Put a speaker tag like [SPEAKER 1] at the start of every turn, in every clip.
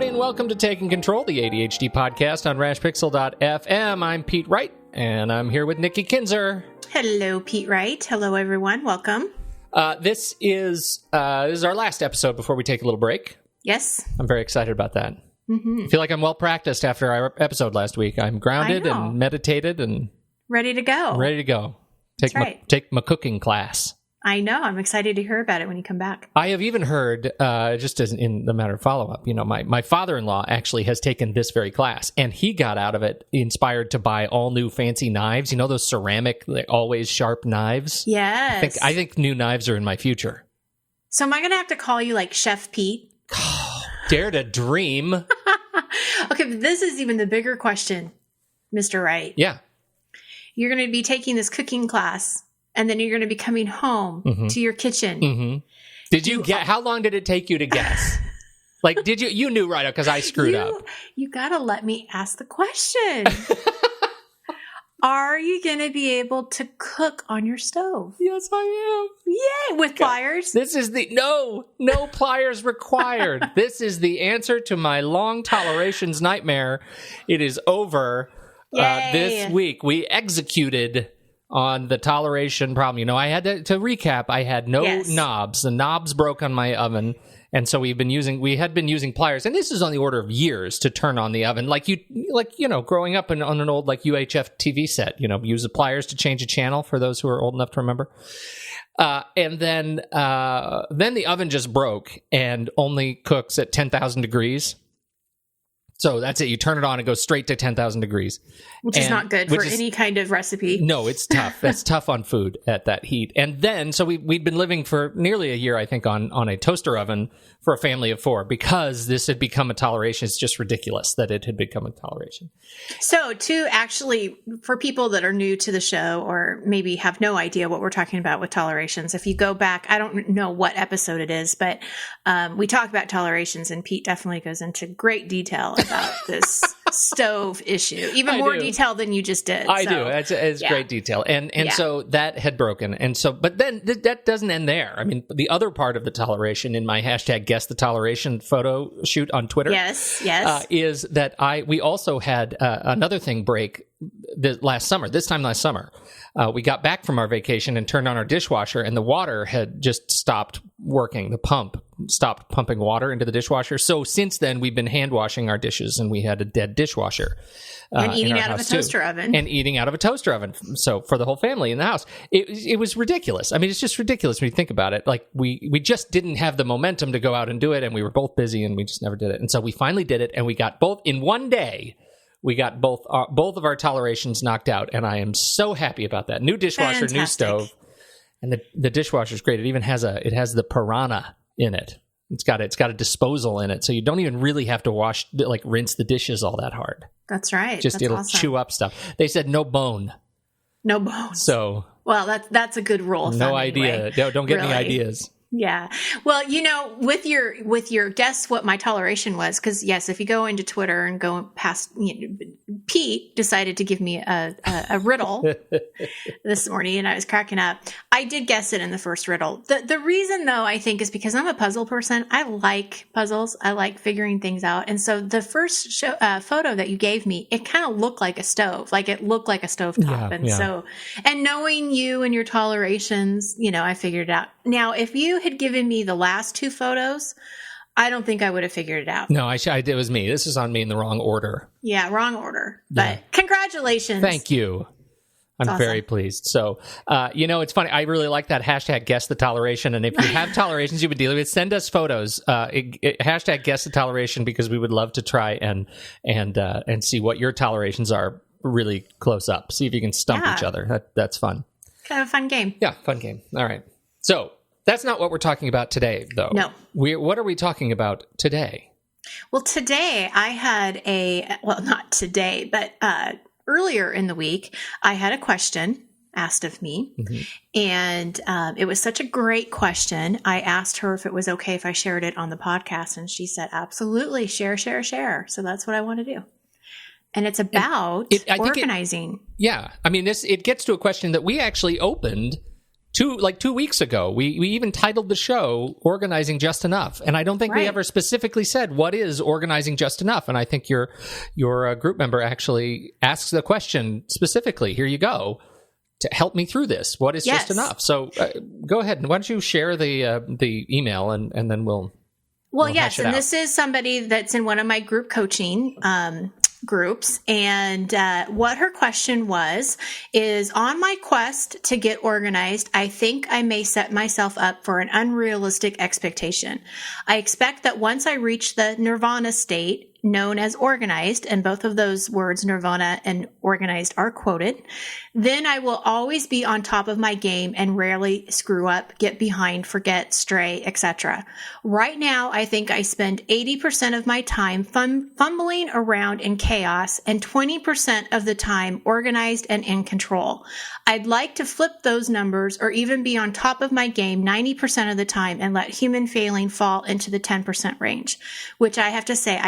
[SPEAKER 1] everybody, and welcome to Taking Control, the ADHD podcast on rashpixel.fm. I'm Pete Wright, and I'm here with Nikki Kinzer.
[SPEAKER 2] Hello, Pete Wright. Hello, everyone. Welcome.
[SPEAKER 1] This is our last episode before we take a little break.
[SPEAKER 2] Yes.
[SPEAKER 1] I'm very excited about that.
[SPEAKER 2] Mm-hmm.
[SPEAKER 1] I feel like I'm well practiced after our episode last week. I'm grounded and meditated and
[SPEAKER 2] ready to go.
[SPEAKER 1] Take my cooking class.
[SPEAKER 2] I know. I'm excited to hear about it when you come back.
[SPEAKER 1] I have even heard, just as in the matter of follow-up, my father-in-law actually has taken this very class, and he got out of it inspired to buy all new fancy knives. You know those ceramic, always sharp knives?
[SPEAKER 2] Yes.
[SPEAKER 1] I think new knives are in my future.
[SPEAKER 2] So am I going to have to call you like Chef Pete?
[SPEAKER 1] Dare to dream.
[SPEAKER 2] Okay, but this is even the bigger question, Mr. Wright.
[SPEAKER 1] Yeah.
[SPEAKER 2] You're going to be taking this cooking class, and then you're going to be coming home to your kitchen.
[SPEAKER 1] Mm-hmm. Did you get? How long did it take you to guess? Did you? You knew right because I screwed up.
[SPEAKER 2] You got to let me ask the question. Are you going to be able to cook on your stove?
[SPEAKER 1] Yes, I am.
[SPEAKER 2] Yay! With pliers?
[SPEAKER 1] This is no pliers required. This is the answer to my long tolerations nightmare. It is over. This week we executed on the toleration problem. I had to recap. I had no knobs. The knobs broke on my oven. And so we had been using pliers, and this is on the order of years to turn on the oven. Growing up on an old UHF TV set, use the pliers to change a channel for those who are old enough to remember. And then the oven just broke and only cooks at 10,000 degrees. So that's it. You turn it on and go straight to 10,000 degrees.
[SPEAKER 2] Which is not good for any kind of recipe.
[SPEAKER 1] No, it's tough. That's tough on food at that heat. And then, so we'd been living for nearly a year, I think, on a toaster oven for a family of 4 because this had become a toleration. It's just ridiculous that it had become a toleration.
[SPEAKER 2] So for people that are new to the show or maybe have no idea what we're talking about with tolerations, if you go back, I don't know what episode it is, but we talk about tolerations, and Pete definitely goes into great detail about this stove issue, even more detail than you just did.
[SPEAKER 1] I do. It's great detail. And so that had broken. And so, but then that doesn't end there. I mean, the other part of the toleration in my hashtag guess the toleration photo shoot on Twitter.
[SPEAKER 2] Yes.
[SPEAKER 1] Is that we also had another thing break this time last summer. We got back from our vacation and turned on our dishwasher, and the water had just stopped working. The pump stopped pumping water into the dishwasher. So since then, we've been hand washing our dishes, and we had a dead dishwasher.
[SPEAKER 2] And eating out of a toaster oven.
[SPEAKER 1] And eating out of a toaster oven. So for the whole family in the house. It was ridiculous. I mean, it's just ridiculous when you think about it. We just didn't have the momentum to go out and do it, and we were both busy, and we just never did it. And so we finally did it, and we got both in one day. We got both of our tolerations knocked out, and I am so happy about that. New dishwasher,
[SPEAKER 2] Fantastic.
[SPEAKER 1] New stove, and the dishwasher is great. It even has the Piranha in it. It's got a disposal in it, so you don't even really have to rinse the dishes all that hard.
[SPEAKER 2] That's right.
[SPEAKER 1] It'll
[SPEAKER 2] awesome.
[SPEAKER 1] chew up stuff. They said no bone.
[SPEAKER 2] No bones.
[SPEAKER 1] So
[SPEAKER 2] that's a good rule.
[SPEAKER 1] No idea.
[SPEAKER 2] Anyway.
[SPEAKER 1] No, don't get any ideas.
[SPEAKER 2] Yeah. Well, with your guess what my toleration was, because yes, if you go into Twitter and go past, Pete decided to give me a riddle this morning, and I was cracking up. I did guess it in the first riddle. The reason, though, I think, is because I'm a puzzle person. I like puzzles. I like figuring things out. And so the first photo that you gave me, it kind of looked like a stove. It looked like a stovetop. So, and knowing you and your tolerations, I figured it out. Now, if you had given me the last 2 photos, I don't think I would have figured it out.
[SPEAKER 1] No, it was me. This is on me in the wrong order.
[SPEAKER 2] Yeah, wrong order. But congratulations.
[SPEAKER 1] Thank you. I'm awesome. Very pleased. So, it's funny. I really like that hashtag guess the toleration. And if you have tolerations you've been dealing with, send us photos. Hashtag guess the toleration, because we would love to try and see what your tolerations are really close up. See if you can stump each other. That's fun.
[SPEAKER 2] Kind of a fun game.
[SPEAKER 1] Yeah, fun game. All right. So that's not what we're talking about today, though.
[SPEAKER 2] No.
[SPEAKER 1] What are we talking about today?
[SPEAKER 2] Well, today I had not today, but earlier in the week, I had a question asked of me. Mm-hmm. And it was such a great question. I asked her if it was okay if I shared it on the podcast, and she said, absolutely, share. So that's what I want to do. And it's about organizing.
[SPEAKER 1] I mean, it gets to a question that we actually opened 2 weeks ago. We even titled the show Organizing Just Enough. And I don't think we ever specifically said, what is organizing just enough? And I think your group member actually asks the question specifically. Here you go. To help me through this. What is just enough? So go ahead. And why don't you share the email and then we'll
[SPEAKER 2] yes. And this is somebody that's in one of my group coaching groups. And what her question is on my quest to get organized, I think I may set myself up for an unrealistic expectation. I expect that once I reach the nirvana state, known as organized, and both of those words, nirvana and organized, are quoted, then I will always be on top of my game and rarely screw up, get behind, forget, stray, etc. Right now, I think I spend 80% of my time fumbling around in chaos and 20% of the time organized and in control. I'd like to flip those numbers or even be on top of my game 90% of the time and let human failing fall into the 10% range, which I have to say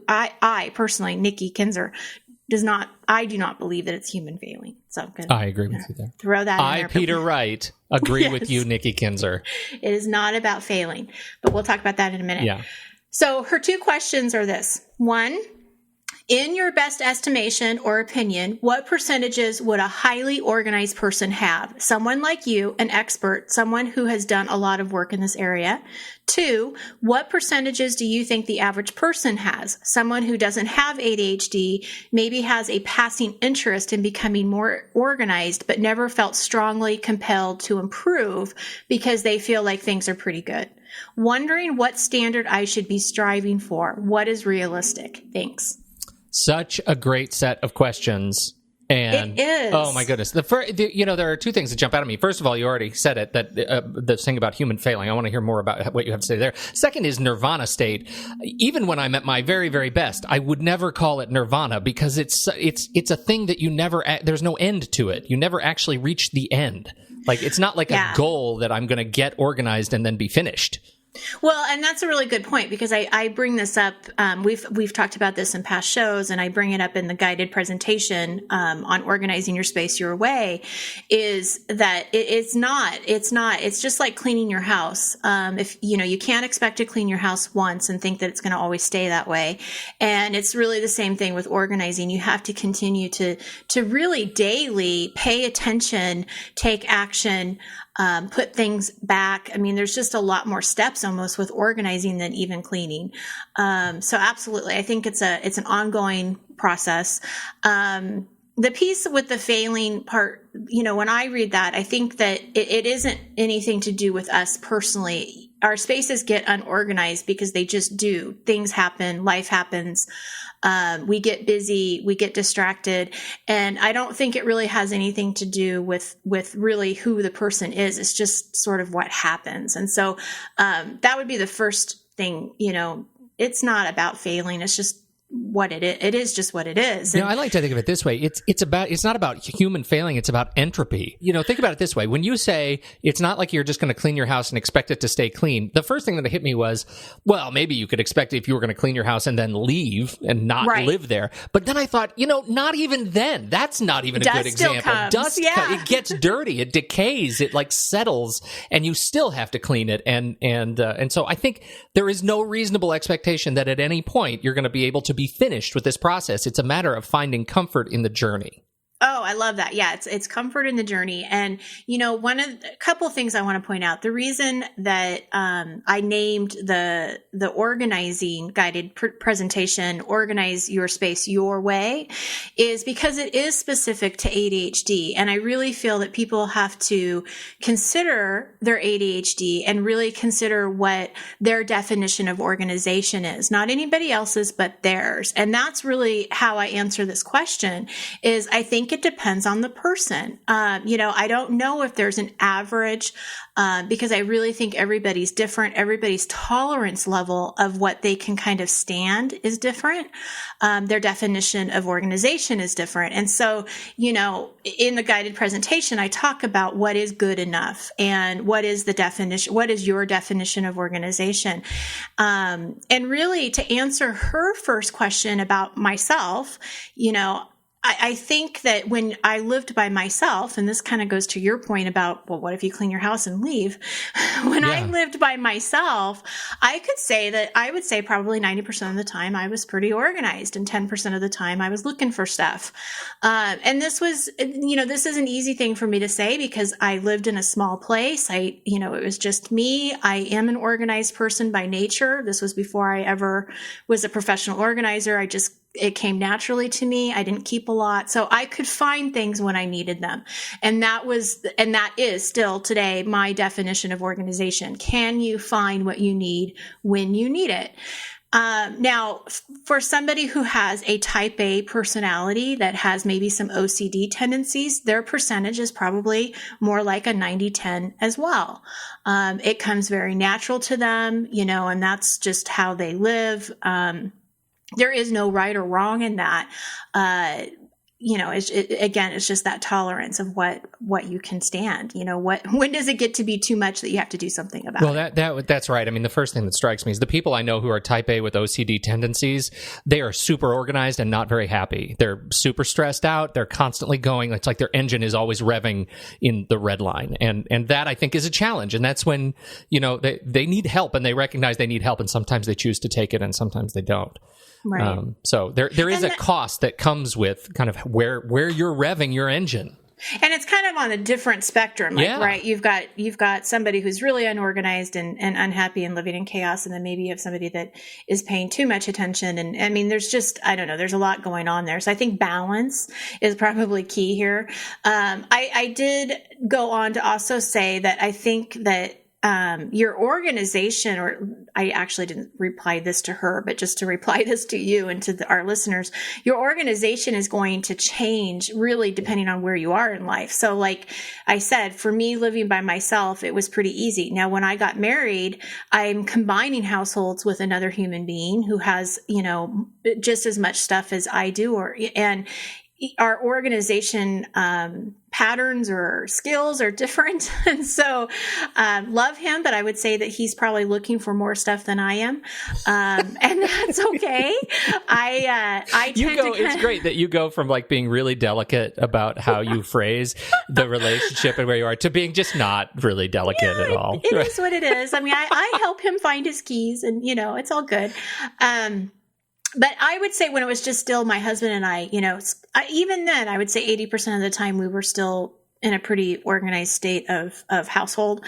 [SPEAKER 2] I personally, Nikki Kinzer, do not believe that it's human failing. So
[SPEAKER 1] I agree with you there.
[SPEAKER 2] Throw that in there.
[SPEAKER 1] Peter Wright, agree with you, Nikki Kinzer.
[SPEAKER 2] It is not about failing, but we'll talk about that in a minute.
[SPEAKER 1] Yeah.
[SPEAKER 2] So her two questions are this. One, in your best estimation or opinion, what percentages would a highly organized person have? Someone like you, an expert, someone who has done a lot of work in this area. Two, what percentages do you think the average person has? Someone who doesn't have ADHD maybe has a passing interest in becoming more organized, but never felt strongly compelled to improve because they feel like things are pretty good. Wondering what standard I should be striving for. What is realistic? Thanks.
[SPEAKER 1] Such a great set of questions. And
[SPEAKER 2] it is.
[SPEAKER 1] Oh my goodness. There are two things that jump out at me. First of all, you already said it, that the thing about human failing. I want to hear more about what you have to say there. Second is nirvana state. Even when I'm at my very, very best, I would never call it nirvana because it's a thing that you never, there's no end to it. You never actually reach the end. Like, it's not like a goal that I'm going to get organized and then be finished.
[SPEAKER 2] Well, and that's a really good point because I bring this up. We've talked about this in past shows, and I bring it up in the guided presentation on organizing your space your way. Is that it's just like cleaning your house. If you can't expect to clean your house once and think that it's going to always stay that way, and it's really the same thing with organizing. You have to continue to really daily pay attention, take action. Put things back. I mean, there's just a lot more steps almost with organizing than even cleaning. So absolutely. I think it's an ongoing process. The piece with the failing part, when I read that, I think that it isn't anything to do with us personally. Our spaces get unorganized because they just do. Things happen, life happens. We get busy, we get distracted, and I don't think it really has anything to do with really who the person is. It's just sort of what happens. And so that would be the first thing. It's not about failing. It's just what it is. It is just what it is. And
[SPEAKER 1] I like to think of it this way. It's not about human failing. It's about entropy. Think about it this way. When you say it's not like you're just going to clean your house and expect it to stay clean, the first thing that hit me was, well, maybe you could expect it if you were going to clean your house and then leave and not live there. But then I thought, not even then. That's not even a good example. Dust it gets dirty. It decays. It settles, and you still have to clean it. And so I think there is no reasonable expectation that at any point you're going to be able to be finished with this process. It's a matter of finding comfort in the journey.
[SPEAKER 2] Oh, I love that. Yeah, it's comfort in the journey. And, a couple of things I want to point out. The reason that I named the organizing guided presentation, Organize Your Space Your Way, is because it is specific to ADHD. And I really feel that people have to consider their ADHD and really consider what their definition of organization is. Not anybody else's, but theirs. And that's really how I answer this question, is I think it depends on the person. I don't know if there's an average because I really think everybody's different. Everybody's tolerance level of what they can kind of stand is different. Their definition of organization is different. And so, in the guided presentation, I talk about what is good enough and what is the definition, what is your definition of organization? And really to answer her first question about myself, I think that when I lived by myself, and this kind of goes to your point about, well, what if you clean your house and leave? When I lived by myself, I would say probably 90% of the time I was pretty organized, and 10% of the time I was looking for stuff. And this was, this is an easy thing for me to say because I lived in a small place. It was just me. I am an organized person by nature. This was before I ever was a professional organizer. It came naturally to me. I didn't keep a lot. So I could find things when I needed them. And that is still today my definition of organization. Can you find what you need when you need it? Now, for somebody who has a type A personality that has maybe some OCD tendencies, their percentage is probably more like a 90-10 as well. It comes very natural to them, and that's just how they live. There is no right or wrong in that. It's just that tolerance of what you can stand. When does it get to be too much that you have to do something about it?
[SPEAKER 1] Well, that's right. I mean, the first thing that strikes me is the people I know who are type A with OCD tendencies, they are super organized and not very happy. They're super stressed out. They're constantly going. It's like their engine is always revving in the red line. And that, I think, is a challenge. And that's when, they need help, and they recognize they need help, and sometimes they choose to take it and sometimes they don't.
[SPEAKER 2] Right.
[SPEAKER 1] So there is a cost that comes with kind of where you're revving your engine.
[SPEAKER 2] And it's kind of on a different spectrum, right? You've got somebody who's really unorganized and unhappy and living in chaos. And then maybe you have somebody that is paying too much attention. And I mean, there's just, I don't know, there's a lot going on there. So I think balance is probably key here. I did go on to also say that I think that your organization, or I actually didn't reply this to her, but just to reply this to you and to our listeners, your organization is going to change really depending on where you are in life. So like I said, for me living by myself, it was pretty easy. Now, when I got married, I'm combining households with another human being who has, just as much stuff as I do, and our organization patterns or skills are different. And so love him, but I would say that he's probably looking for more stuff than I am. And that's okay.
[SPEAKER 1] It's great that you go from like being really delicate about how you phrase the relationship and where you are to being just not really delicate at all.
[SPEAKER 2] It is what it is. I mean, I help him find his keys, and it's all good. But I would say when it was just still my husband and I, even then, I would say 80% of the time we were still in a pretty organized state of household,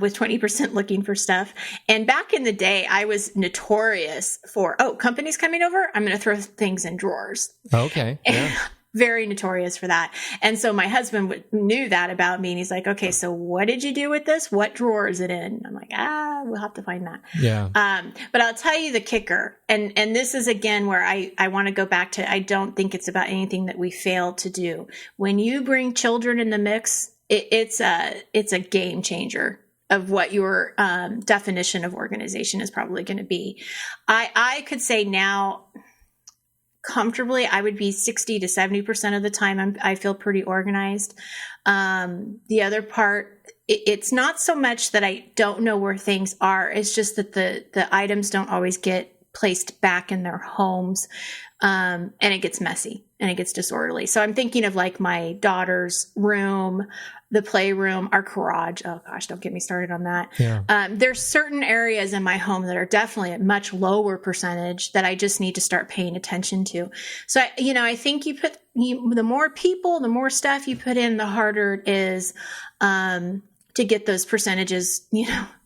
[SPEAKER 2] with 20% looking for stuff. And back in the day, I was notorious for, company's coming over, I'm going to throw things in drawers.
[SPEAKER 1] Okay. Yeah.
[SPEAKER 2] Very notorious for that. And so my husband knew that about me. And he's like, okay, so what did you do with this? What drawer is it in? I'm like, we'll have to find that.
[SPEAKER 1] Yeah.
[SPEAKER 2] But I'll tell you the kicker. And this is again, where I want to go back to, I don't think it's about anything that we failed to do. When you bring children in the mix, it's a game changer of what your definition of organization is probably going to be. I could say now, comfortably, I would be 60 to 70% of the time I feel pretty organized. The other part, it's not so much that I don't know where things are. It's just that the items don't always get placed back in their homes. And it gets messy and it gets disorderly. So I'm thinking of like my daughter's room, the playroom, our garage. Oh gosh, don't get me started on that. Yeah. There's certain areas in my home that are definitely a much lower percentage that I just need to start paying attention to. So, I think the more people, the more stuff you put in, the harder it is, to get those percentages,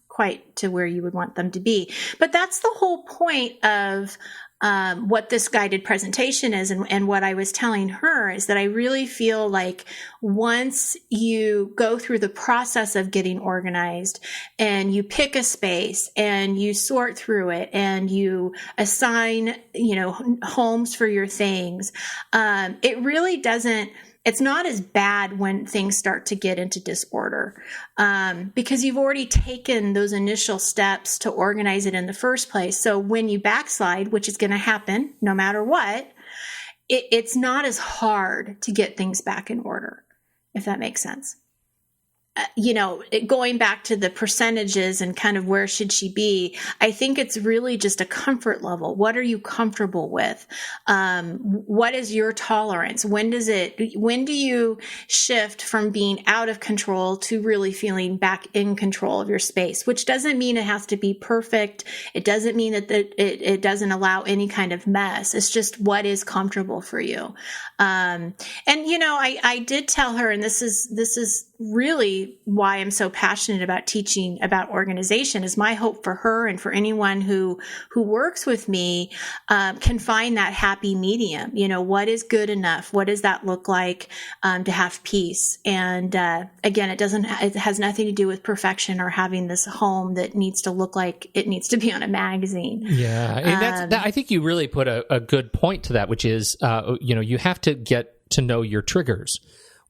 [SPEAKER 2] quite to where you would want them to be. But that's the whole point of what this guided presentation is, and what I was telling her is that I really feel like once you go through the process of getting organized and you pick a space and you sort through it and you assign, homes for your things, it really doesn't. It's not as bad when things start to get into disorder, because you've already taken those initial steps to organize it in the first place. So when you backslide, which is going to happen no matter what, it's not as hard to get things back in order, if that makes sense. going back to the percentages and kind of where should she be, I think it's really just a comfort level. What are you comfortable with? What is your tolerance? When do you shift from being out of control to really feeling back in control of your space? Which doesn't mean it has to be perfect. It doesn't mean that it doesn't allow any kind of mess. It's just what is comfortable for you. I did tell her, and this is really why I'm so passionate about teaching about organization, is my hope for her and for anyone who works with me can find that happy medium. What is good enough? What does that look like to have peace? And again, it has nothing to do with perfection or having this home that needs to look like it needs to be on a magazine.
[SPEAKER 1] Yeah, and I think you really put a good point to that, which is you have to get to know your triggers.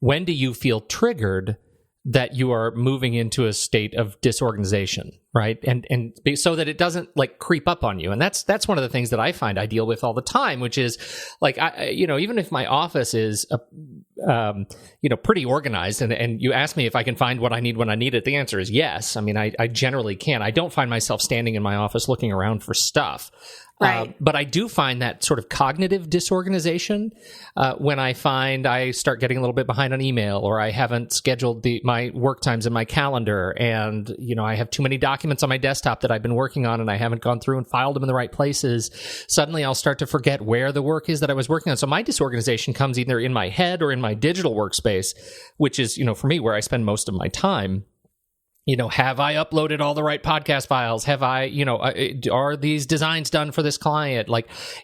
[SPEAKER 1] When do you feel triggered that you are moving into a state of disorganization, right? And so that it doesn't creep up on you. And that's one of the things that I find I deal with all the time, which is even if my office is pretty organized, and you ask me if I can find what I need when I need it, the answer is yes. I mean, I generally can. I don't find myself standing in my office looking around for stuff.
[SPEAKER 2] Right.
[SPEAKER 1] But I do find that sort of cognitive disorganization when I find I start getting a little bit behind on email, or I haven't scheduled my work times in my calendar, and I have too many documents on my desktop that I've been working on, and I haven't gone through and filed them in the right places. Suddenly I'll start to forget where the work is that I was working on. So my disorganization comes either in my head or in my digital workspace, which is, for me, where I spend most of my time. Have I uploaded all the right podcast files? Have I, are these designs done for this client?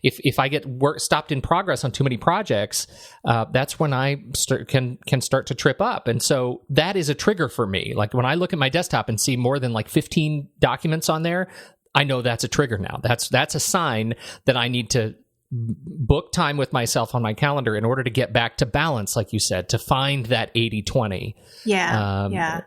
[SPEAKER 1] If I get work stopped in progress on too many projects, that's when I can start to trip up. And so that is a trigger for me. Like when I look at my desktop and see more than 15 documents on there, I know that's a trigger now. That's a sign that I need to book time with myself on my calendar in order to get back to balance, like you said, to find that 80-20.
[SPEAKER 2] Yeah.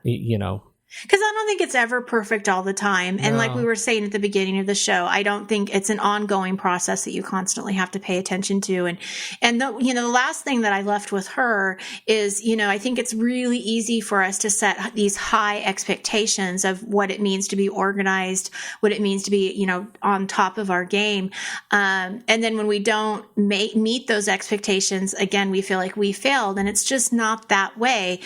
[SPEAKER 2] Because I don't think it's ever perfect all the time. And like we were saying at the beginning of the show, I don't think it's an ongoing process that you constantly have to pay attention to. And the last thing that I left with her is, I think it's really easy for us to set these high expectations of what it means to be organized, what it means to be, on top of our game. And then when we don't meet those expectations, again, we feel like we failed, and it's just not that way.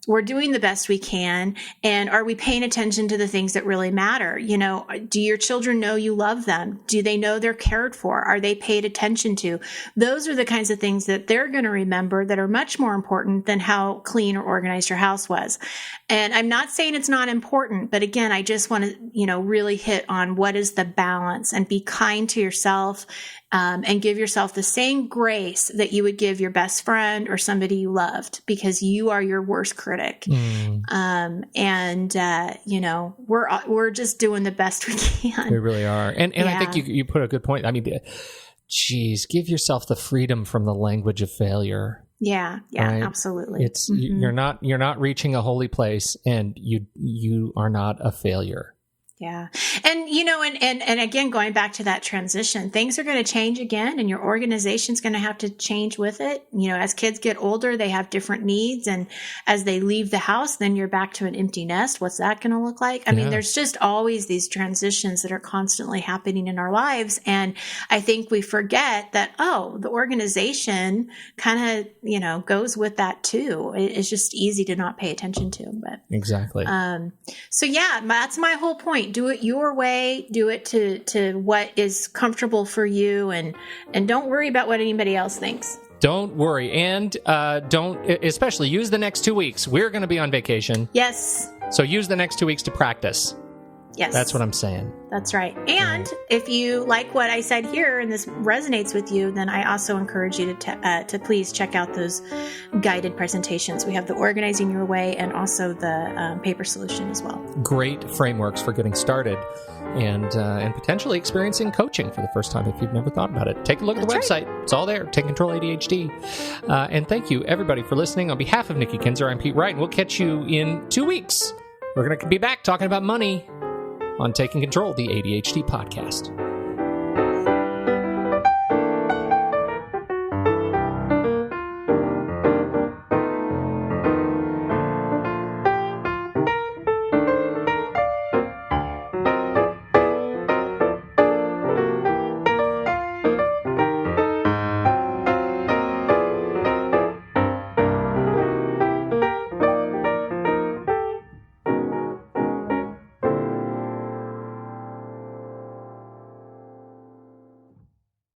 [SPEAKER 2] We're doing the best we can. And are we paying attention to the things that really matter? Do your children know you love them? Do they know they're cared for? Are they paid attention to? Those are the kinds of things that they're going to remember that are much more important than how clean or organized your house was. And I'm not saying it's not important, but again, I just want to, really hit on what is the balance, and be kind to yourself. And give yourself the same grace that you would give your best friend or somebody you loved, because you are your worst critic. We're just doing the best we can.
[SPEAKER 1] We really are. And I think you put a good point. I mean, give yourself the freedom from the language of failure.
[SPEAKER 2] Yeah, right? Absolutely.
[SPEAKER 1] It's you're not reaching a holy place, and you are not a failure.
[SPEAKER 2] Yeah. And, and again, going back to that transition, things are going to change again, and your organization's going to have to change with it. As kids get older, they have different needs. And as they leave the house, then you're back to an empty nest. What's that going to look like? I mean, there's just always these transitions that are constantly happening in our lives. And I think we forget that, the organization kind of, goes with that too. It's just easy to not pay attention to. But
[SPEAKER 1] exactly.
[SPEAKER 2] So that's my whole point. Do it your way. Do it to what is comfortable for you, and don't worry about what anybody else thinks.
[SPEAKER 1] Don't worry, and don't especially use the next 2 weeks. We're going to be on vacation.
[SPEAKER 2] Yes.
[SPEAKER 1] So use the next 2 weeks to practice.
[SPEAKER 2] Yes.
[SPEAKER 1] That's what I'm saying.
[SPEAKER 2] That's right. And if you like what I said here and this resonates with you, then I also encourage you to please check out those guided presentations. We have the Organizing Your Way and also the paper solution as well. Great
[SPEAKER 1] frameworks for getting started and potentially experiencing coaching for the first time if you've never thought about it. Take a look at the website. Right. It's all there. Take Control ADHD. And thank you, everybody, for listening. On behalf of Nikki Kinzer, I'm Pete Wright, and we'll catch you in 2 weeks. We're going to be back talking about money on Taking Control, the ADHD podcast.